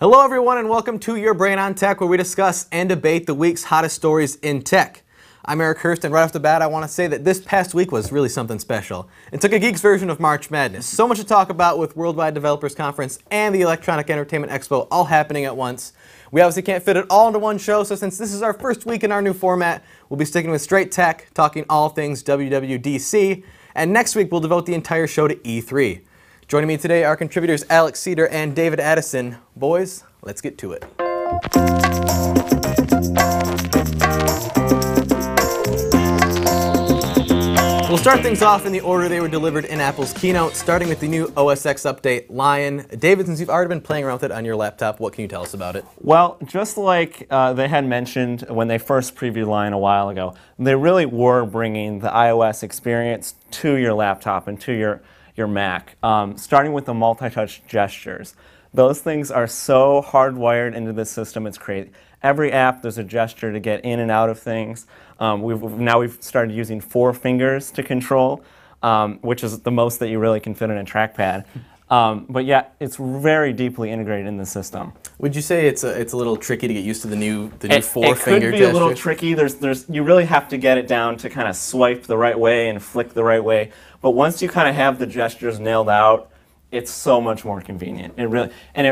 Hello everyone and welcome to Your Brain on Tech, where we discuss and debate the week's hottest stories in tech. I'm Eric Hurst, and right off the bat I want to say that this past week was really something special. It took a geek's version of March Madness. So much to talk about with Worldwide Developers Conference and the Electronic Entertainment Expo all happening at once. We obviously can't fit it all into one show, so since this is our first week in our new format, we'll be sticking with straight tech, talking all things WWDC, and next week we'll devote the entire show to E3. Joining me today are contributors Alex Cedar and David Addison. Boys, let's get to it. We'll start things off in the order they were delivered in Apple's keynote, starting with the new OS X update, Lion. David, since you've already been playing around with it on your laptop, what can you tell us about it? Well, just like they had mentioned when they first previewed Lion a while ago, they really were bringing the iOS experience to your laptop and to your Mac, starting with the multi-touch gestures. Those things are so hardwired into the system, it's crazy. Every app, there's a gesture to get in and out of things. We've started using 4 fingers to control, which is the most that you really can fit in a trackpad. But yeah, it's very deeply integrated in the system. Would you say it's a little tricky to get used to the new 4-finger gesture? It could be a little tricky. You really have to get it down to kind of swipe the right way and flick the right way. But once you kind of have the gestures nailed out, it's so much more convenient. It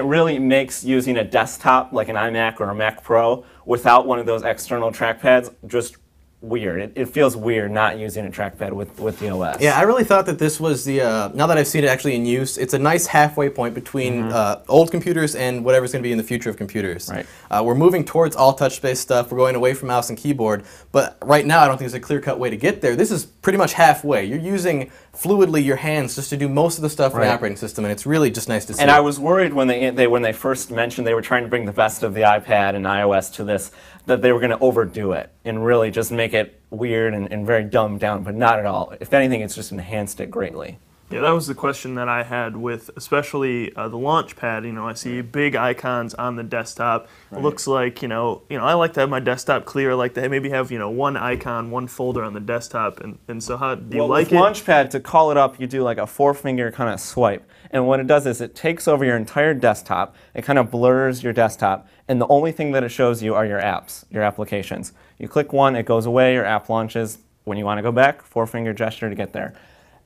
really makes using a desktop like an iMac or a Mac Pro without one of those external trackpads just weird. It feels weird not using a trackpad with the OS. Yeah, I really thought that this was the, now that I've seen it actually in use, it's a nice halfway point between old computers and whatever's going to be in the future of computers. Right. We're moving towards all touch-based stuff. We're going away from mouse and keyboard. But right now, I don't think there's a clear-cut way to get there. This is pretty much halfway. You're using fluidly your hands just to do most of the stuff in the operating system, and it's really just nice to see. And I was worried when they first mentioned they were trying to bring the best of the iPad and iOS to this, that they were going to overdo it and really just make it weird and very dumbed down, but not at all. If anything, it's just enhanced it greatly. Yeah, that was the question that I had with especially the launch pad. You know, I see big icons on the desktop. Right. It looks like, I like to have my desktop clear. I like to maybe have, one icon, one folder on the desktop. And so how do you like it? With Launchpad, to call it up, you do like a 4-finger kind of swipe. And what it does is it takes over your entire desktop. It kind of blurs your desktop. And the only thing that it shows you are your apps, your applications. You click one, it goes away, your app launches. When you want to go back, 4-finger gesture to get there.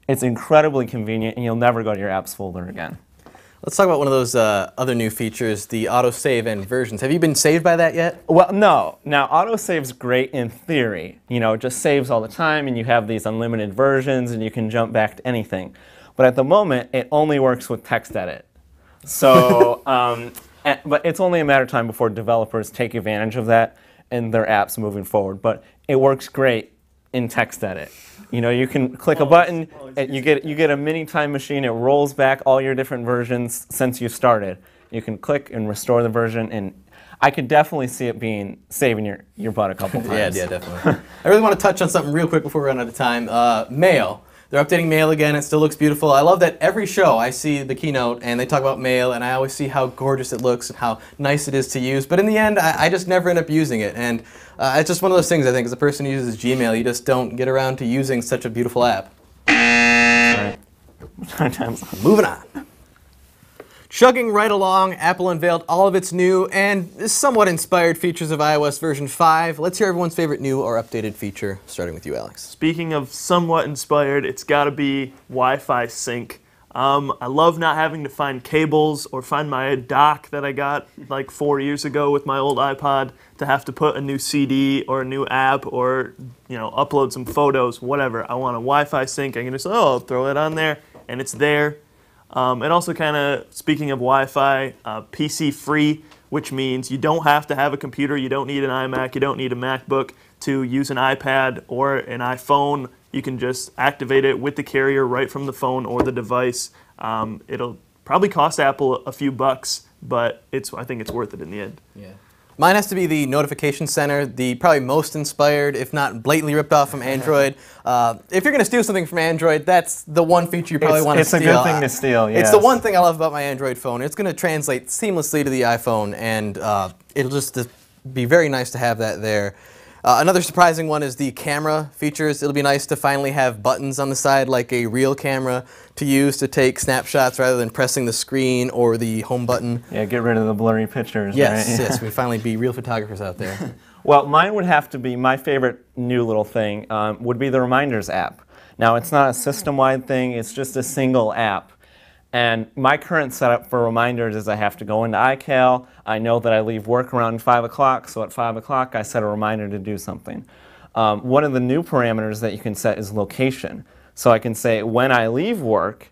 It's incredibly convenient, and you'll never go to your apps folder again. Let's talk about one of those other new features, the autosave and versions. Have you been saved by that yet? Well, no. Now, autosave's great in theory. It just saves all the time, and you have these unlimited versions, and you can jump back to anything. But at the moment, it only works with text edit. So, but it's only a matter of time before developers take advantage of that in their apps moving forward. But it works great in text edit. You can click a button, and you get a mini time machine. It rolls back all your different versions since you started. You can click and restore the version, and I could definitely see it saving your butt a couple times. Yeah, definitely. I really want to touch on something real quick before we run out of time. Mail. They're updating Mail again. It still looks beautiful. I love that every show I see the keynote and they talk about Mail, and I always see how gorgeous it looks and how nice it is to use. But in the end, I just never end up using it. And it's just one of those things, I think, as a person who uses Gmail, you just don't get around to using such a beautiful app. Right. Moving on. Chugging right along, Apple unveiled all of its new and somewhat inspired features of iOS version 5. Let's hear everyone's favorite new or updated feature, starting with you, Alex. Speaking of somewhat inspired, it's got to be Wi-Fi sync. I love not having to find cables or find my dock that I got like 4 years ago with my old iPod to have to put a new CD or a new app or upload some photos, whatever. I want a Wi-Fi sync. I can just I'll throw it on there and it's there. And also kind of, speaking of Wi-Fi, PC free, which means you don't have to have a computer, you don't need an iMac, you don't need a MacBook to use an iPad or an iPhone. You can just activate it with the carrier right from the phone or the device. It'll probably cost Apple a few bucks, but I think it's worth it in the end. Yeah. Mine has to be the notification center, the probably most inspired, if not blatantly ripped off from Android. If you're going to steal something from Android, that's the one feature you probably want to steal. It's a good thing to steal, yes. It's the one thing I love about my Android phone. It's going to translate seamlessly to the iPhone, and it'll just be very nice to have that there. Another surprising one is the camera features. It'll be nice to finally have buttons on the side like a real camera to use to take snapshots rather than pressing the screen or the home button. Yeah, get rid of the blurry pictures, Yes, right? yes, we'd finally be real photographers out there. Well, mine would have to be, my favorite new little thing would be the Reminders app. Now, it's not a system-wide thing, it's just a single app. And my current setup for reminders is I have to go into iCal. I know that I leave work around 5 o'clock, so at 5 o'clock I set a reminder to do something. One of the new parameters that you can set is location. So I can say, when I leave work,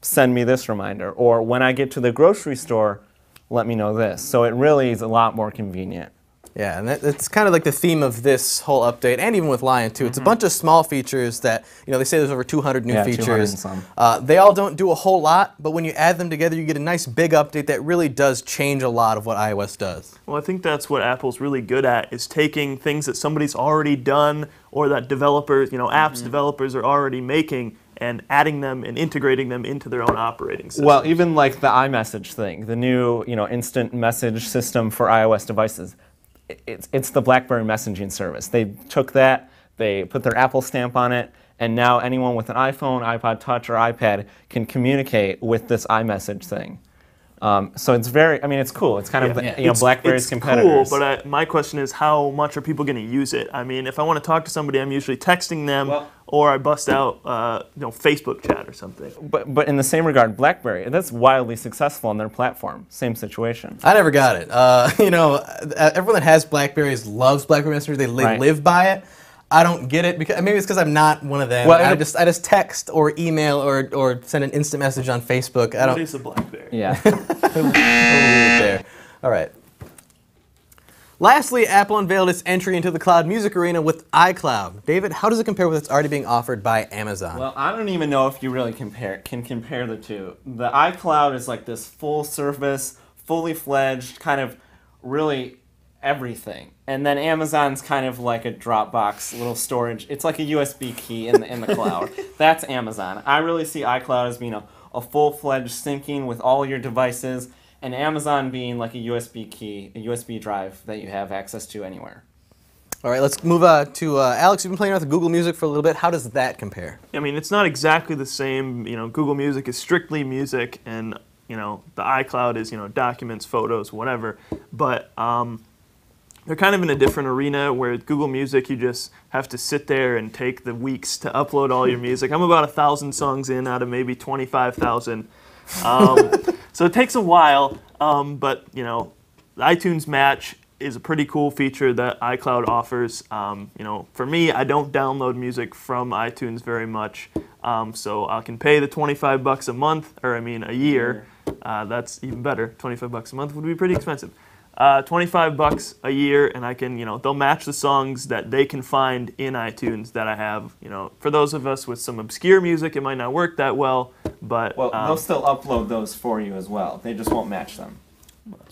send me this reminder. Or when I get to the grocery store, let me know this. So it really is a lot more convenient. Yeah, and that's kind of like the theme of this whole update, and even with Lion too. It's a bunch of small features that, they say there's over 200 new features. 200 and some. They all don't do a whole lot, but when you add them together, you get a nice big update that really does change a lot of what iOS does. Well, I think that's what Apple's really good at, is taking things that somebody's already done or that developers, apps developers are already making, and adding them and integrating them into their own operating system. Well, even like the iMessage thing, the new instant message system for iOS devices. It's the BlackBerry messaging service. They took that, they put their Apple stamp on it, and now anyone with an iPhone, iPod Touch, or iPad can communicate with this iMessage thing. So it's it's cool. It's kind of BlackBerry's competitors. Cool, but my question is, how much are people going to use it? I mean, if I want to talk to somebody, I'm usually texting them, or I bust out, Facebook chat or something. But in the same regard, BlackBerry, that's wildly successful on their platform. Same situation. I never got it. Everyone that has BlackBerries loves BlackBerry Messenger. They live by it. I don't get it, because maybe it's because I'm not one of them. Well, I just text or email or send an instant message on Facebook. What is a BlackBerry? Yeah. We'll leave it there. All right. Lastly, Apple unveiled its entry into the cloud music arena with iCloud. David, how does it compare with what's already being offered by Amazon? Well, I don't even know if you really can compare the two. The iCloud is like this full service, fully fledged, kind of really everything. And then Amazon's kind of like a Dropbox little storage. It's like a USB key in the cloud. That's Amazon. I really see iCloud as being a full-fledged syncing with all your devices, and Amazon being like a USB key, a USB drive that you have access to anywhere. All right, let's move to Alex. You've been playing around with Google Music for a little bit. How does that compare? I mean, it's not exactly the same. Google Music is strictly music, and the iCloud is documents, photos, whatever. But they're kind of in a different arena, where with Google Music you just have to sit there and take the weeks to upload all your music. I'm about 1,000 songs in out of maybe 25,000. So it takes a while, but the iTunes Match is a pretty cool feature that iCloud offers. For me, I don't download music from iTunes very much, so I can pay the $25 a month, or a year. That's even better. $25 a month would be pretty expensive. $25 a year, and I can, they'll match the songs that they can find in iTunes that I have. For those of us with some obscure music, it might not work that well, but they'll still upload those for you as well. They just won't match them,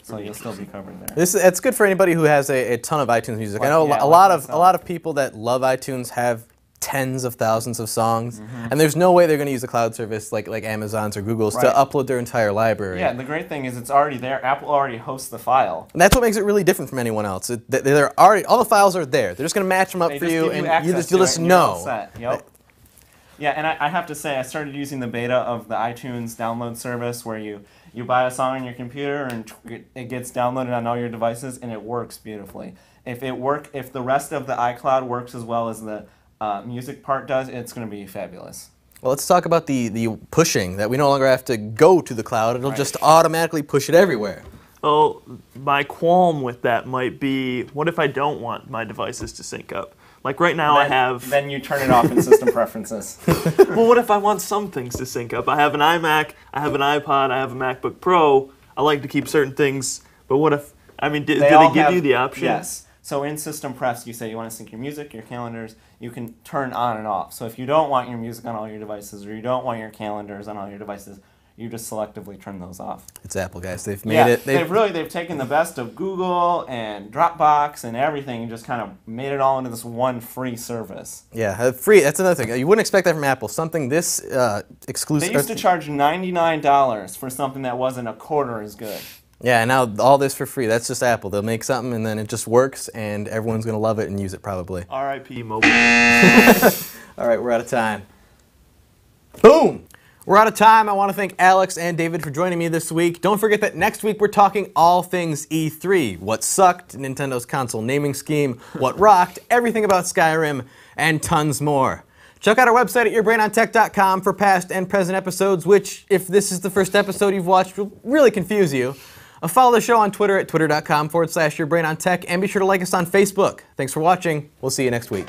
so you'll still be covered there. It's good for anybody who has a ton of iTunes music. I know a lot of people that love iTunes have tens of thousands of songs, and there's no way they're going to use a cloud service like Amazon's or Google's to upload their entire library. Yeah, the great thing is it's already there. Apple already hosts the file. And that's what makes it really different from anyone else. They're already, all the files are there. They're just going to match them up for you, and you'll just know. Yep. Yeah, and I have to say, I started using the beta of the iTunes download service, where you buy a song on your computer and it gets downloaded on all your devices, and it works beautifully. If the rest of the iCloud works as well as the music part does, it's going to be fabulous. Well, let's talk about the pushing, that we no longer have to go to the cloud. It'll just automatically push it everywhere. Well, my qualm with that might be, what if I don't want my devices to sync up? Like right now Then you turn it off in system preferences. Well, what if I want some things to sync up? I have an iMac, I have an iPod, I have a MacBook Pro. I like to keep certain things, but what if, do they give you the option? Yes. So in System Prefs, you say you want to sync your music, your calendars, you can turn on and off. So if you don't want your music on all your devices, or you don't want your calendars on all your devices, you just selectively turn those off. It's Apple, guys. They've made it. They've taken the best of Google and Dropbox and everything and just kind of made it all into this one free service. Yeah, free. That's another thing. You wouldn't expect that from Apple. Something this exclusive. They used to charge $99 for something that wasn't a quarter as good. Yeah, now all this for free. That's just Apple. They'll make something and then it just works and everyone's going to love it and use it probably. R.I.P. mobile. All right, we're out of time. Boom! We're out of time. I want to thank Alex and David for joining me this week. Don't forget that next week we're talking all things E3. What sucked, Nintendo's console naming scheme, what rocked, everything about Skyrim, and tons more. Check out our website at yourbrainontech.com for past and present episodes, which, if this is the first episode you've watched, will really confuse you. Follow the show on Twitter at twitter.com/yourbrainontech, and be sure to like us on Facebook. Thanks for watching. We'll see you next week.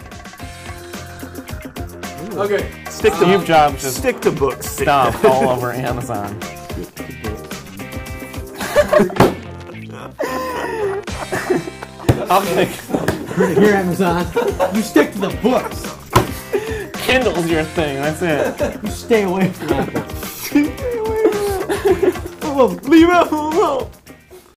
Okay. Steve Jobs just Stick to books. stomped all over Amazon. I'll take Here, Amazon. You stick to the books. Kindle's your thing, that's it. You stay away from Apple. Leave Apple alone.